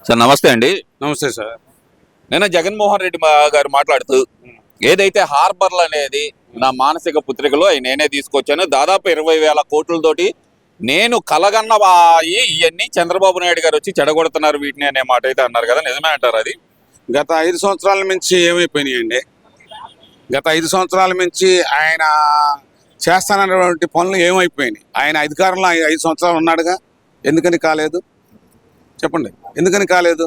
Sir నమస్తే అండి. నమస్తే సార్. నేను జగన్మోహన్ రెడ్డి గారు మాట్లాడుతూ ఏదైతే హార్బర్లు అనేది నా మానసిక పుత్రికలో నేనే తీసుకొచ్చాను, దాదాపు 20,000 కోట్లతోటి నేను కలగన్న ఇవన్నీ చంద్రబాబు నాయుడు గారు వచ్చి చెడగొడుతున్నారు వీటిని అనే మాట అయితే అన్నారు కదా, నిజమే అంటారు? అది గత 5 సంవత్సరాల నుంచి ఏమైపోయినాయండి? గత 5 సంవత్సరాల నుంచి ఆయన చేస్తానన్నటువంటి పనులు ఏమైపోయినాయి? ఆయన అధికారంలో 5 సంవత్సరాలు ఉన్నాడుగా, ఎందుకని కాలేదు చెప్పండి? ఎందుకని కాలేదు?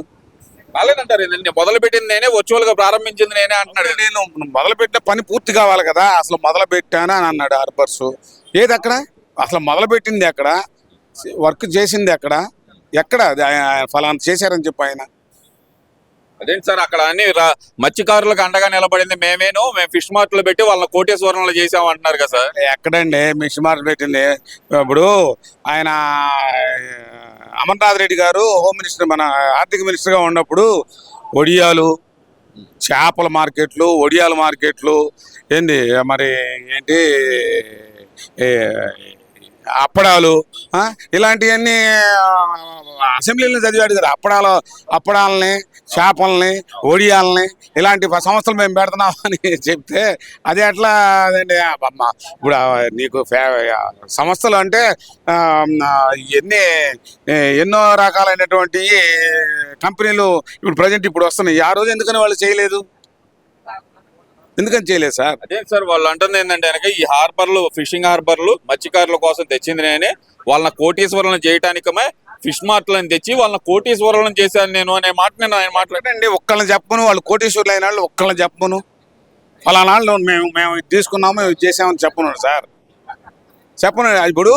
కాలేదంటారు. నేను మొదలుపెట్టింది నేనే, వర్చువల్ గా ప్రారంభించింది నేనే అంటున్నాడు. నేను మొదలుపెట్టిన పని పూర్తి కావాలి కదా, అసలు మొదలు పెట్టాను అని అన్నాడు హార్బర్స్. ఏది అక్కడ అసలు మొదలుపెట్టింది ఎక్కడ? వర్క్ చేసింది ఎక్కడ? ఎక్కడ ఫలానా చేశారని చెప్పి ఆయన? అదేంటి సార్, అక్కడ అన్ని మత్స్యకారులకు అండగా నిలబడింది మేము ఫిష్ మార్ట్లు పెట్టి వాళ్ళని కోటేశ్వరంలో చేసాం అంటున్నారు కదా సార్. ఎక్కడండి ఫిష్ మార్ట్ పెట్టింది? ఇప్పుడు ఆయన అమర్నాథ్ రెడ్డి గారు హోమ్ మినిస్టర్, మన ఆర్థిక మినిస్టర్గా ఉన్నప్పుడు ఒడియాలు, చేపల మార్కెట్లు, ఒడియాల మార్కెట్లు, ఏంటి మరి ఏంటి అప్పడాలు, ఇలాంటివన్నీ అసెంబ్లీలో చదివాడు కదా. అప్పడాలని, చేపల్ని, ఒడియాలని ఇలాంటి సంస్థలు మేము పెడుతున్నామని చెప్తే అది ఎట్లా అదండి? ఇప్పుడు నీకు సంస్థలు అంటే ఎన్నో రకాలైనటువంటి కంపెనీలు ఇప్పుడు ప్రజెంట్ ఇప్పుడు వస్తున్నాయి. ఆ రోజు ఎందుకని వాళ్ళు చేయలేదు? ఎందుకని చేయలేదు సార్? అదే సార్, వాళ్ళు అంటుంది ఏంటంటే కనుక ఈ హార్బర్లు, ఫిషింగ్ హార్బర్లు మత్స్యకారుల కోసం తెచ్చింది నేనే, వాళ్ళని కోటీశ్వరులను చేయటానికమే ఫిష్ మార్ట్లను తెచ్చి వాళ్ళని కోటీశ్వరులను చేశాను నేను అనే మాట నేను ఆయన మాట్లాడండి. ఒక్కళ్ళని చెప్పను, వాళ్ళు కోటీశ్వరులు అయిన వాళ్ళు ఒక్కళ్ళని చెప్పను, ఫలానా మేము ఇది తీసుకున్నాము, ఇది చేసామని చెప్పను సార్, చెప్పను. ఇప్పుడు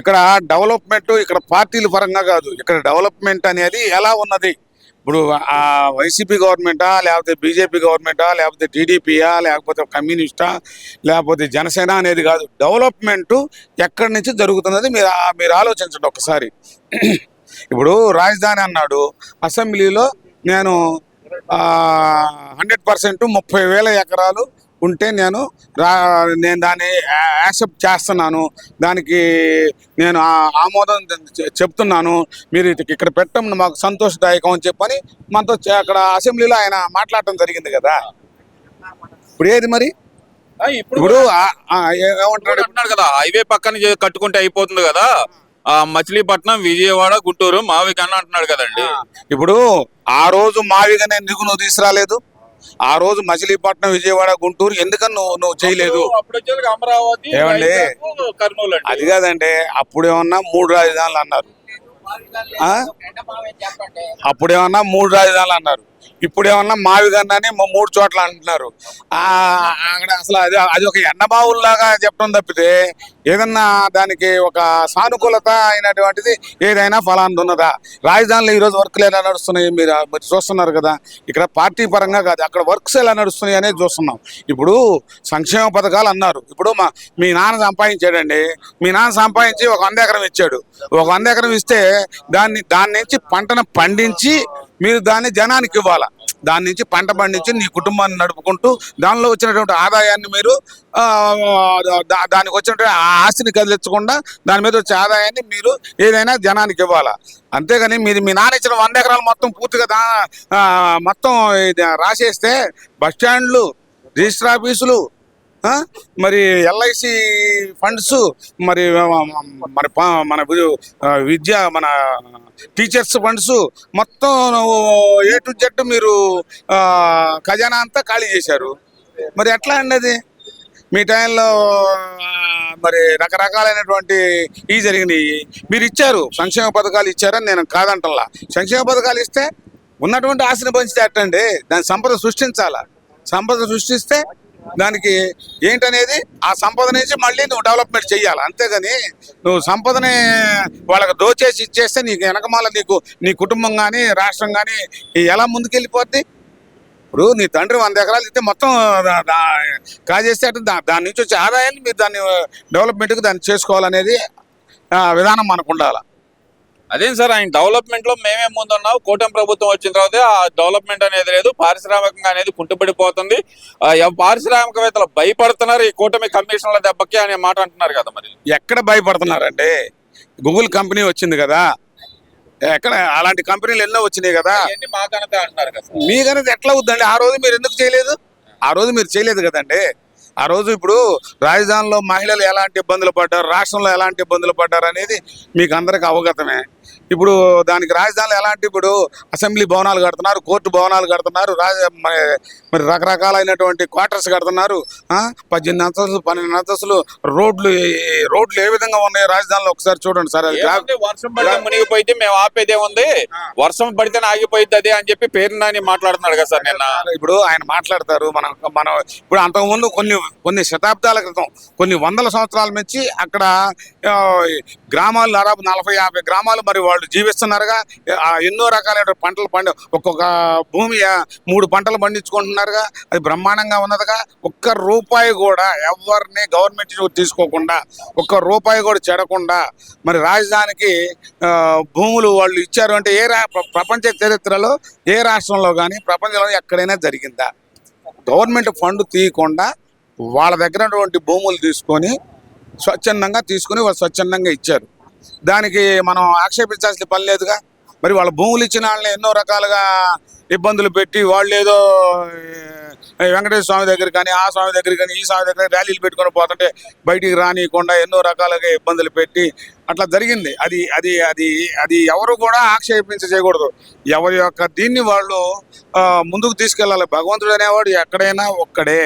ఇక్కడ డెవలప్మెంట్ ఇక్కడ పార్టీల పరంగా కాదు, ఇక్కడ డెవలప్మెంట్ అనేది ఎలా ఉన్నది? ఇప్పుడు ఆ వైసీపీ గవర్నమెంటా, లేకపోతే బీజేపీ గవర్నమెంటా, లేకపోతే టీడీపీయా, లేకపోతే కమ్యూనిస్టా, లేకపోతే జనసేన అనేది కాదు. డెవలప్మెంట్ ఎక్కడి నుంచి జరుగుతున్నది మీరు ఆలోచించండి ఒకసారి. ఇప్పుడు రాజధాని అన్నాడు, అసెంబ్లీలో నేను 100% 30,000 ఎకరాలు ఉంటే నేను దాన్ని యాక్సెప్ట్ చేస్తున్నాను, దానికి నేను ఆమోదం చెప్తున్నాను, మీరు ఇక్కడ పెట్టడం మాకు సంతోషదాయకం అని చెప్పని మనతో అక్కడ అసెంబ్లీలో ఆయన మాట్లాడటం జరిగింది కదా. ఇప్పుడు ఏది మరి? ఇప్పుడు ఏమంటున్నాడు కదా, హైవే పక్కన కట్టుకుంటే అయిపోతుంది కదా, మచిలీపట్నం, విజయవాడ, గుంటూరు, మావికన్నా అంటున్నాడు కదండి. ఇప్పుడు ఆ రోజు మావిగానే నువ్వు తీసుకురాలేదు, ఆ రోజు మచిలీపట్నం, విజయవాడ, గుంటూరు ఎందుకని నువ్వు చేయలేదు? ఏమండి, అది కాదండి, అప్పుడేమన్నా 3 రాజధానులు అన్నారు, అప్పుడేమన్నా 3 రాజధానులు అన్నారు, ఇప్పుడేమన్నా మావిగన్నాని 3 చోట్ల అంటున్నారు. అక్కడ అసలు అది ఒక ఎండబావుల్లాగా చెప్పడం తప్పితే ఏదన్నా దానికి ఒక సానుకూలత అయినటువంటిది ఏదైనా ఫలానా ఉన్నదా? రాజధానిలో ఈరోజు వర్క్లు ఎలా నడుస్తున్నాయి మీరు చూస్తున్నారు కదా. ఇక్కడ పార్టీ పరంగా కాదు, అక్కడ వర్క్స్ ఎలా నడుస్తున్నాయి అనేది చూస్తున్నాం. ఇప్పుడు సంక్షేమ పథకాలు అన్నారు, ఇప్పుడు మీ నాన్న సంపాదించాడండి, మీ నాన్న సంపాదించి ఒక 100 ఎకరం ఇచ్చాడు. ఒక 100 ఎకరం ఇస్తే దాని నుంచి పంటను పండించి మీరు దాన్ని జనానికి ఇవ్వాలా. దాని నుంచి పంట పండించి నీ కుటుంబాన్ని నడుపుకుంటూ దానిలో వచ్చినటువంటి ఆదాయాన్ని మీరు దానికి వచ్చినటువంటి ఆస్తిని కదిలించకుండా దాని మీద వచ్చే ఆదాయాన్ని మీరు ఏదైనా జనానికి ఇవ్వాలా. అంతేగాని మీ నాన్న ఇచ్చిన 100 ఎకరాలు మొత్తం పూర్తిగా మొత్తం రాసేస్తే బస్టాండ్లు, రిజిస్టర్ ఆఫీసులు, మరి ఎల్ఐసి ఫండ్స్, మరి మన విద్య, మన టీచర్స్ ఫండ్స్ మొత్తం A to Z మీరు ఖజానా అంతా ఖాళీ చేశారు. మరి ఎట్లా అండి అది? మీ టైంలో మరి రకరకాలైనటువంటి ఇవి జరిగినాయి, మీరు ఇచ్చారు, సంక్షేమ పథకాలు ఇచ్చారని నేను కాదంటల్లా. సంక్షేమ పథకాలు ఇస్తే ఉన్నటువంటి ఆశని పంచితే ఎట్టండి? దాని సంపద సృష్టించాలా. సంపద సృష్టిస్తే దానికి ఏంటనేది ఆ సంపద నుంచి మళ్ళీ నువ్వు డెవలప్మెంట్ చెయ్యాలి. అంతేగాని నువ్వు సంపదని వాళ్ళకి దోచేసి ఇచ్చేస్తే నీకు వెనకమాల నీ కుటుంబం కానీ రాష్ట్రం కానీ ఎలా ముందుకెళ్ళిపోద్ది? ఇప్పుడు నీ తండ్రి 100 ఎకరాలు ఇస్తే మొత్తం కాజేస్తే దాని నుంచి వచ్చే ఆదాయాన్ని మీరు దాన్ని డెవలప్మెంట్కి దాన్ని చేసుకోవాలనేది విధానం మనకు ఉండాలి. అదేం సార్, ఆయన డెవలప్మెంట్ లో మేమే ముందున్నాం, కూటమి ప్రభుత్వం వచ్చిన తర్వాత ఆ డెవలప్మెంట్ అనేది లేదు, పారిశ్రామికంగా అనేది కుంటుపడిపోతుంది, పారిశ్రామికవేత్తలు భయపడుతున్నారు ఈ కూటమి కమిషన్ల దెబ్బకి అనే మాట అంటున్నారు కదా. మరి ఎక్కడ భయపడుతున్నారంటే గూగుల్ కంపెనీ వచ్చింది కదా, ఎక్కడ అలాంటి కంపెనీలు ఎన్నో వచ్చినాయి కదా. అవన్నీ మా ఘనత అంటున్నారు కదా సార్. మీకనేది ఎట్లా అవుద్దండి? ఆ రోజు మీరు ఎందుకు చేయలేదు? ఆ రోజు మీరు చేయలేదు కదండి. ఆ రోజు ఇప్పుడు రాజధానిలో మహిళలు ఎలాంటి ఇబ్బందులు పడ్డారు, రాష్ట్రంలో ఎలాంటి ఇబ్బందులు పడ్డారు అనేది మీకు అందరికీ అవగతమే. ఇప్పుడు దానికి రాజధానిలో ఎలాంటి, ఇప్పుడు అసెంబ్లీ భవనాలు కడుతున్నారు, కోర్టు భవనాలు కడుతున్నారు, మరి రకరకాలైనటువంటి క్వార్టర్స్ కడుతున్నారు. 18 అంతస్తులు 12 అంతస్తులు రోడ్లు ఏ విధంగా ఉన్నాయి రాజధానిలో ఒకసారి చూడండి సార్. అది ఏముంది, వర్షం పడితే మునిగిపోయింది, మేము ఆపేదే ఉంది, వర్షం పడితేనే ఆగిపోయింది అదే అని చెప్పి పేరు నాని మాట్లాడుతున్నాడు కదా సార్ నిన్న. ఇప్పుడు ఆయన మాట్లాడతారు. మనం ఇప్పుడు అంతకుముందు కొన్ని శతాబ్దాల క్రితం, కొన్ని వందల సంవత్సరాల నుంచి అక్కడ గ్రామాలు దాదాపు 40-50 గ్రామాలు మరి వాళ్ళు జీవిస్తున్నారుగా. ఎన్నో రకాలైన పంటలు ఒక్కొక్క భూమి 3 పంటలు పండించుకుంటున్నారుగా. అది బ్రహ్మాండంగా ఉన్నదిగా. ఒక్క రూపాయి కూడా ఎవరిని గవర్నమెంట్ తీసుకోకుండా, ఒక్క రూపాయి కూడా చెడకుండా మరి రాజధానికి భూములు వాళ్ళు ఇచ్చారు అంటే ప్రపంచ చరిత్రలో ఏ రాష్ట్రంలో కానీ ప్రపంచంలో ఎక్కడైనా జరిగిందా? గవర్నమెంట్ ఫండ్ తీయకుండా వాళ్ళ దగ్గర ఉన్నటువంటి భూములు తీసుకొని వాళ్ళు స్వచ్ఛందంగా ఇచ్చారు. దానికి మనం ఆక్షేపించాల్సిన పని లేదుగా. మరి వాళ్ళ భూములు ఇచ్చిన వాళ్ళని ఎన్నో రకాలుగా ఇబ్బందులు పెట్టి వాళ్ళు ఏదో వెంకటేశ్వర స్వామి దగ్గర కానీ, ఆ స్వామి దగ్గర కానీ, ఈ స్వామి దగ్గర ర్యాలీలు పెట్టుకొని పోతుంటే బయటికి రానియకుండా ఎన్నో రకాలుగా ఇబ్బందులు పెట్టి అట్లా జరిగింది. అది అది అది అది ఎవరు కూడా చేయకూడదు. ఎవరి యొక్క దీన్ని వాళ్ళు ముందుకు తీసుకెళ్ళాలి. భగవంతుడు అనేవాడు ఎక్కడైనా ఒక్కడే.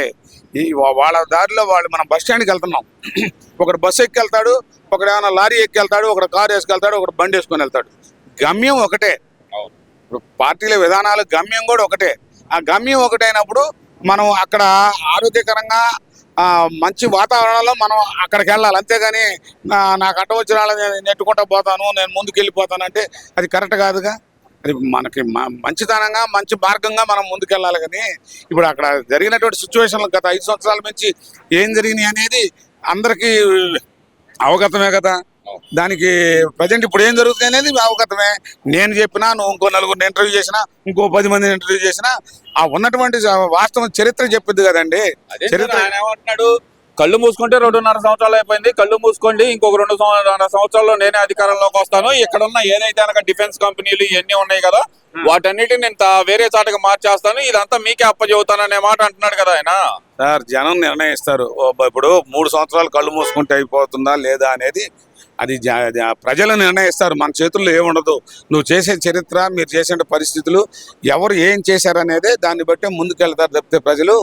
వాళ్ళ దారిలో మనం బస్ స్టాండ్కి వెళ్తున్నాం, ఒకడు బస్సు ఎక్కి వెళ్తాడు, ఒకడు ఏమైనా లారీ ఎక్కి వెళ్తాడు, ఒకడు కారు వేసుకెళ్తాడు, ఒకడు బండి వేసుకొని వెళ్తాడు. గమ్యం ఒకటే. ఇప్పుడు పార్టీల విధానాలు గమ్యం కూడా ఒకటే. ఆ గమ్యం ఒకటైనప్పుడు మనం అక్కడ ఆరోగ్యకరంగా మంచి వాతావరణంలో మనం అక్కడికి వెళ్ళాలి. అంతేగాని నాకు అడ్డం వచ్చిన వాళ్ళని నెట్టుకుంటా పోతాను, నేను ముందుకు వెళ్ళిపోతాను అంటే అది కరెక్ట్ కాదుగా. అది మనకి మంచితనంగా మంచి మార్గంగా మనం ముందుకెళ్ళాలి. కానీ ఇప్పుడు అక్కడ జరిగినటువంటి సిచ్యువేషన్లు గత 5 సంవత్సరాల నుంచి ఏం జరిగినాయి అనేది అందరికీ అవగతమే కదా. దానికి ప్రజెంట్ ఇప్పుడు ఏం జరుగుతుంది అనేది అవగతమే. నేను చెప్పినా, నువ్వు ఇంకో 4 ఇంటర్వ్యూ చేసినా, ఇంకో 10 మందిని ఇంటర్వ్యూ చేసినా ఆ ఉన్నటువంటి వాస్తవం చరిత్ర చెప్పింది కదండి. చరిత్ర ఆయన ఏమంటున్నాడు, కళ్ళు మూసుకుంటే 2.5 సంవత్సరాలు అయిపోయింది, కళ్ళు మూసుకోండి, ఇంకొక 2.5 సంవత్సరాల్లో నేనే అధికారంలోకి వస్తాను, ఇక్కడ ఉన్న ఏదైతే కనుక డిఫెన్స్ కంపెనీలు ఇవన్నీ ఉన్నాయి కదా వాటన్నిటిని నేను వేరే చాటకి మార్చేస్తాను, ఇదంతా మీకే అప్పచెబుతాను అనే మాట అంటున్నాడు కదా ఆయన. సార్, జనం నిర్ణయిస్తారు. ఇప్పుడు 3 సంవత్సరాలు కళ్ళు మూసుకుంటే అయిపోతుందా లేదా అనేది అది ప్రజలు నిర్ణయిస్తారు. మన చేతుల్లో ఏముండదు. నువ్వు చేసే చరిత్ర, మీరు చేసే పరిస్థితులు, ఎవరు ఏం చేశారనేదే దాన్ని బట్టే ముందుకెళ్తారు తప్పితే ప్రజలు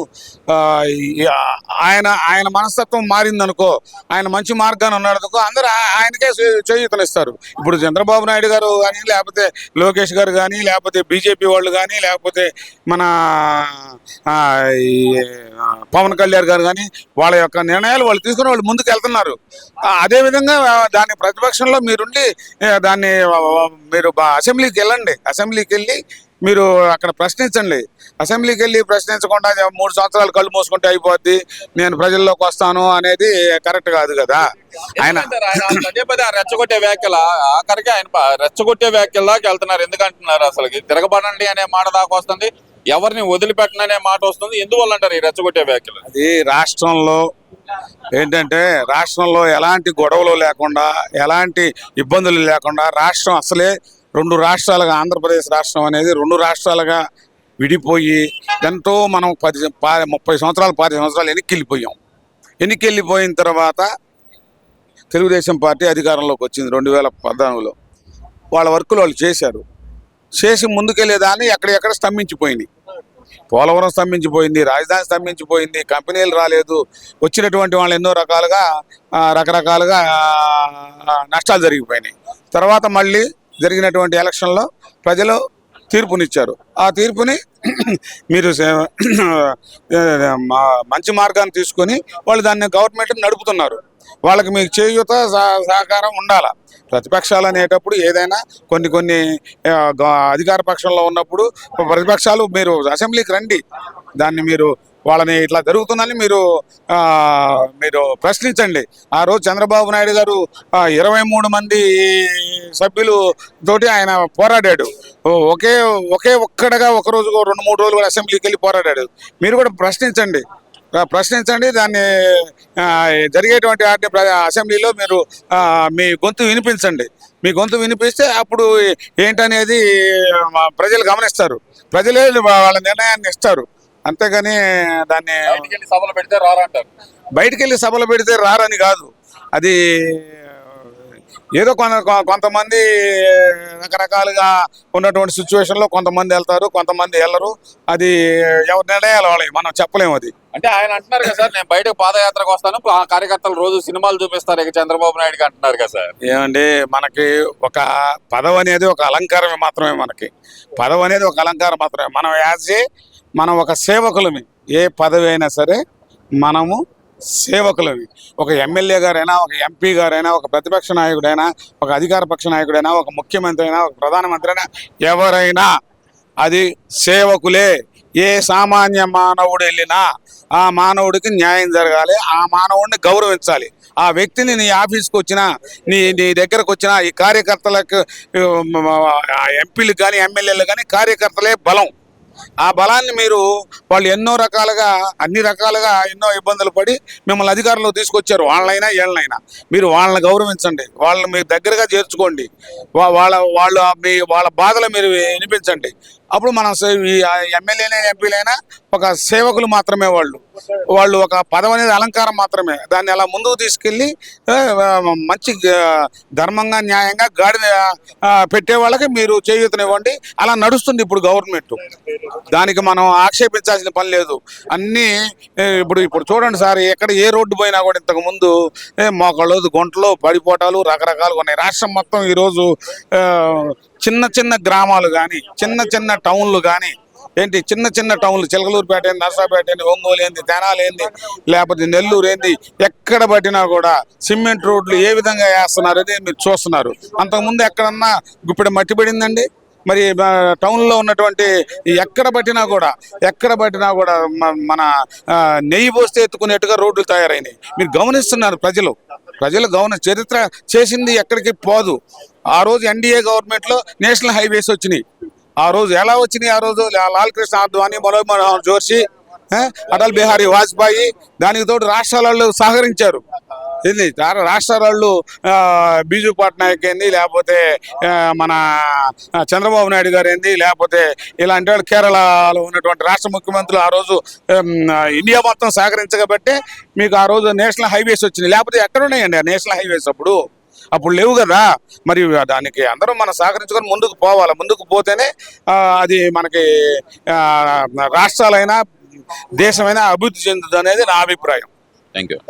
ఆయన మనస్తత్వం మారిందనుకో, ఆయన మంచి మార్గాన్ని ఉన్నాడనుకో అందరూ ఆయనకే చేయూతనిస్తారు. ఇప్పుడు చంద్రబాబు నాయుడు గారు కానీ, లేకపోతే లోకేష్ గారు కానీ, లేకపోతే బీజేపీ వాళ్ళు కానీ, లేకపోతే మన పవన్ కళ్యాణ్ గారు కానీ వాళ్ళ యొక్క నిర్ణయాలు వాళ్ళు తీసుకుని వాళ్ళు ముందుకు వెళ్తున్నారు. అదేవిధంగా దాని ప్రతిపక్షంలో మీరుండి మీరు అసెంబ్లీకి వెళ్ళండి. అసెంబ్లీకి వెళ్ళి మీరు అక్కడ ప్రశ్నించండి. అసెంబ్లీకి వెళ్ళి ప్రశ్నించకుండా 3 సంవత్సరాలు కళ్ళు మూసుకుంటే అయిపోద్ది, నేను ప్రజల్లోకి వస్తాను అనేది కరెక్ట్ కాదు కదా. ఆయన పదే పదే రెచ్చగొట్టే వ్యాఖ్యలు, ఆఖరికి ఆయన రెచ్చగొట్టే వ్యాఖ్యల్లోకి వెళ్తున్నారు. ఎందుకంటున్నారు అసలు తిరగబడండి అనే మాట దాకా వస్తుంది, ఎవరిని వదిలిపెట్టననే మాట వస్తుంది. ఎందువల్ల అంటారు ఈ రెచ్చగొట్టే వ్యాఖ్యలు? అది రాష్ట్రంలో ఏంటంటే, రాష్ట్రంలో ఎలాంటి గొడవలు లేకుండా, ఎలాంటి ఇబ్బందులు లేకుండా రాష్ట్రం అసలే 2 రాష్ట్రాలుగా, ఆంధ్రప్రదేశ్ రాష్ట్రం అనేది 2 రాష్ట్రాలుగా విడిపోయి ఎంతో మనం 30 సంవత్సరాలు 10 సంవత్సరాలు ఎన్నికెళ్ళిపోయిన తర్వాత తెలుగుదేశం పార్టీ అధికారంలోకి వచ్చింది 2014లో. వాళ్ళ వర్కులు వాళ్ళు చేసి ముందుకెళ్ళేదాన్ని ఎక్కడెక్కడ స్తంభించిపోయింది. పోలవరం స్తంభించిపోయింది, రాజధాని స్తంభించిపోయింది, కంపెనీలు రాలేదు, వచ్చినటువంటి వాళ్ళు ఎన్నో రకరకాలుగా నష్టాలు జరిగిపోయినాయి. తర్వాత మళ్ళీ జరిగినటువంటి ఎలక్షన్లో ప్రజలు తీర్పునిచ్చారు. ఆ తీర్పుని మీరు మంచి మార్గాన్ని తీసుకొని వాళ్ళు దాన్ని గవర్నమెంట్ నడుపుతున్నారు. వాళ్ళకి మీకు చేయూత సహకారం ఉండాలి. ప్రతిపక్షాలు అనేటప్పుడు ఏదైనా కొన్ని అధికార పక్షంలో ఉన్నప్పుడు ప్రతిపక్షాలు మీరు అసెంబ్లీకి రండి, దాన్ని మీరు వాళ్ళని ఇట్లా జరుగుతుందని మీరు ప్రశ్నించండి. ఆ రోజు చంద్రబాబు నాయుడు గారు 23 మంది సభ్యులు తోటి ఆయన పోరాడాడు. ఒక్కడగా ఒక రోజు 2-3 రోజులు కూడా అసెంబ్లీకి వెళ్ళి పోరాడాడు. మీరు కూడా ప్రశ్నించండి. ప్రశ్నించండి. దాన్ని జరిగేటువంటి అసెంబ్లీలో మీరు మీ గొంతు వినిపించండి. మీ గొంతు వినిపిస్తే అప్పుడు ఏంటనేది ప్రజలు గమనిస్తారు. ప్రజలే వాళ్ళ నిర్ణయాన్ని ఇస్తారు. అంతేగాని దాన్ని బయటికి వెళ్ళి సభలు పెడితే రారంటారు. బయటికి వెళ్ళి సభలు పెడితే రారని కాదు. అది ఏదో కొంతమంది రకరకాలుగా ఉన్నటువంటి సిచ్యువేషన్లో కొంతమంది వెళ్తారు, కొంతమంది వెళ్ళరు. అది ఎవరి నిర్ణయాలు వాళ్ళవి, మనం చెప్పలేము. అది అంటే ఆయన అంటున్నారు కదా సార్, నేను బయటకు పాదయాత్రకు వస్తాను, ఆ కార్యకర్తలు రోజు సినిమాలు చూపిస్తారు ఇక చంద్రబాబు నాయుడుకి అంటున్నారు కదా సార్. ఏమండి, మనకి ఒక పదవి అనేది ఒక అలంకారమే మాత్రమే. మనకి పదవి అనేది ఒక అలంకారం మాత్రమే. మనం ఒక సేవకులమి. ఏ పదవి అయినా సరే మనము సేవకులవి. ఒక ఎమ్మెల్యే గారైనా, ఒక ఎంపీ గారైనా, ఒక ప్రతిపక్ష నాయకుడైనా, ఒక అధికార పక్ష నాయకుడైనా, ఒక ముఖ్యమంత్రి అయినా, ఒక ప్రధానమంత్రి అయినా, ఎవరైనా అది సేవకులే. ఏ సామాన్య మానవుడు వెళ్ళినా ఆ మానవుడికి న్యాయం జరగాలి, ఆ మానవుడిని గౌరవించాలి. ఆ వ్యక్తిని నీ ఆఫీస్కి వచ్చినా, నీ దగ్గరకు వచ్చినా, ఈ కార్యకర్తలకు, ఎంపీలకు కానీ ఎమ్మెల్యేలకు కానీ కార్యకర్తలే బలం. ఆ బలాన్ని మీరు వాళ్ళు ఎన్నో రకాలుగా, అన్ని రకాలుగా ఎన్నో ఇబ్బందులు పడి మిమ్మల్ని అధికారంలో తీసుకొచ్చారు. వాళ్ళైనా వీళ్ళనైనా మీరు వాళ్ళని గౌరవించండి, వాళ్ళని మీరు దగ్గరగా చేర్చుకోండి. వాళ్ళ బాధలు మీరు వినిపించండి. అప్పుడు మనం ఎమ్మెల్యేలైనా ఎంపీలైనా ఒక సేవకులు మాత్రమే. వాళ్ళు ఒక పదవి అనేది అలంకారం మాత్రమే. దాన్ని అలా ముందుకు తీసుకెళ్ళి మంచి ధర్మంగా, న్యాయంగా గాడిద పెట్టే వాళ్ళకి మీరు చేయూతనివ్వండి. అలా నడుస్తుంది ఇప్పుడు గవర్నమెంట్. దానికి మనం ఆక్షేపించాల్సిన పని లేదు. అన్నీ ఇప్పుడు చూడండి సార్, ఎక్కడ ఏ రోడ్డు పోయినా కూడా ఇంతకు ముందు మోకాళ్ళు, గుంటలు, పడిపోటాలు రకరకాలుగా ఉన్నాయి. రాష్ట్రం మొత్తం ఈరోజు చిన్న చిన్న గ్రామాలు కానీ, చిన్న చిన్న టౌన్లు కానీ, చిన్న చిన్న టౌన్లు, చిలకలూరుపేట ఏంది, నర్సాపేట ఏంది, ఒంగోలు ఏంది, తెనాలి ఏంది, లేకపోతే నెల్లూరు ఏంది, ఎక్కడ పట్టినా కూడా సిమెంట్ రోడ్లు ఏ విధంగా వేస్తున్నారు అనేది మీరు చూస్తున్నారు. అంతకుముందు ఎక్కడన్నా ఇప్పుడు మట్టి పడిందండి? మరి టౌన్లో ఉన్నటువంటి ఎక్కడ పట్టినా కూడా మన నెయ్యి పోస్తే ఎత్తుకునేట్టుగా రోడ్లు తయారైనాయి. మీరు గమనిస్తున్నారు. ప్రజలు చరిత్ర చేసింది ఎక్కడికి పోదు. ఆ రోజు ఎన్డీఏ గవర్నమెంట్లో నేషనల్ హైవేస్ వచ్చినాయి. ఆ రోజు ఎలా వచ్చినాయి? ఆ రోజు లాల్ కృష్ణ అద్వానీ, మనోహర్ జోషి, అటల్ బిహారీ వాజ్పేయి, దానికి తోడు రాష్ట్రాల సహకరించారు. రాష్ట్రాలు బీజు పట్నాయక్ ఏంది, లేకపోతే మన చంద్రబాబు నాయుడు గారు ఏంది, లేకపోతే ఇలాంటి వాళ్ళు కేరళలో ఉన్నటువంటి రాష్ట్ర ముఖ్యమంత్రులు ఆ రోజు ఇండియా మొత్తం సహకరించబట్టే మీకు ఆ రోజు నేషనల్ హైవేస్ వచ్చినాయి. లేకపోతే ఎక్కడ ఉన్నాయండి ఆ నేషనల్ హైవేస్? అప్పుడు లేవు కదా. మరి దానికి అందరూ మనం సహకరించుకొని ముందుకు పోవాలి. ముందుకు పోతేనే అది మనకి రాష్ట్రాలైనా దేశమైనా అభివృద్ధి చెందుతుంది అనేది నా అభిప్రాయం. Thank you.